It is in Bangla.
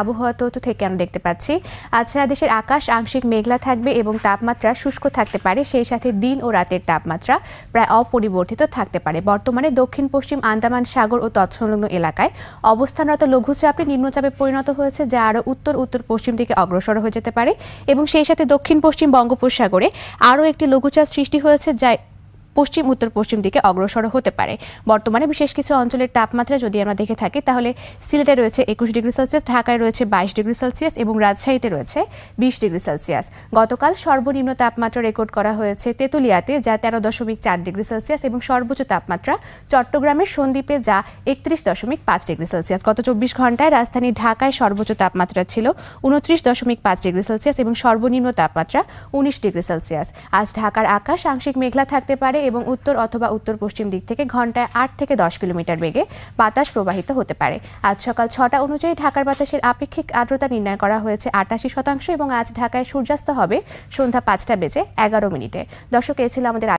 আবহাওয়া তথ্য থেকে আমরা দেখতে পাচ্ছি আজ সারা দেশের আকাশ আংশিক মেঘলা থাকবে এবং তাপমাত্রা শুষ্ক থাকতে পারে। সেই সাথে দিন ও রাতের তাপমাত্রা প্রায় অপরিবর্তিত থাকতে পারে। বর্তমানে দক্ষিণ পশ্চিম আন্দামান সাগর ও তৎসংলগ্ন এলাকায় অবস্থানরত লঘুচাপটি নিম্নচাপে পরিণত হয়েছে, যা আরও উত্তর উত্তর পশ্চিম দিকে অগ্রসর হয়ে যেতে পারে এবং সেই সাথে দক্ষিণ পশ্চিম বঙ্গোপসাগরে আরও একটি লঘুচাপ সৃষ্টি হয়েছে, যা পশ্চিম উত্তর পশ্চিম দিকে অগ্রসর হতে পারে। বর্তমানে বিশেষ কিছু অঞ্চলের তাপমাত্রা যদি আমরা দেখে থাকি তাহলে সিলেটে রয়েছে 21 ডিগ্রি সেলসিয়াস, ঢাকায় রয়েছে 22 ডিগ্রি সেলসিয়াস এবং রাজশাহীতে রয়েছে 20 ডিগ্রি সেলসিয়াস। গতকাল সর্বনিম্ন তাপমাত্রা রেকর্ড করা হয়েছে তেঁতুলিয়াতে, যা 13.4 ডিগ্রি সেলসিয়াস এবং সর্বোচ্চ তাপমাত্রা চট্টগ্রামের সন্দ্বীপে, যা 31.5 ডিগ্রি সেলসিয়াস। গত 24 ঘন্টায় রাজধানী ঢাকায় সর্বোচ্চ তাপমাত্রা ছিল 29.5 ডিগ্রি সেলসিয়াস এবং সর্বনিম্ন তাপমাত্রা 19 ডিগ্রি সেলসিয়াস। আজ ঢাকার আকাশ আংশিক মেঘলা থাকতে পারে এবং উত্তর অথবা উত্তর পশ্চিম দিক থেকে ঘন্টায় 8 থেকে 10 কিলোমিটার বেগে বাতাস প্রবাহিত হতে পারে। আজ সকাল 6টা অনুযায়ী ঢাকার বাতাসের আপেক্ষিক আর্দ্রতা নির্ণয় করা হয়েছে 88% এবং আজ ঢাকায় সূর্যাস্ত হবে সন্ধ্যা 5টা বেজে 11 মিনিটে। দর্শক, এ ছিল আমাদের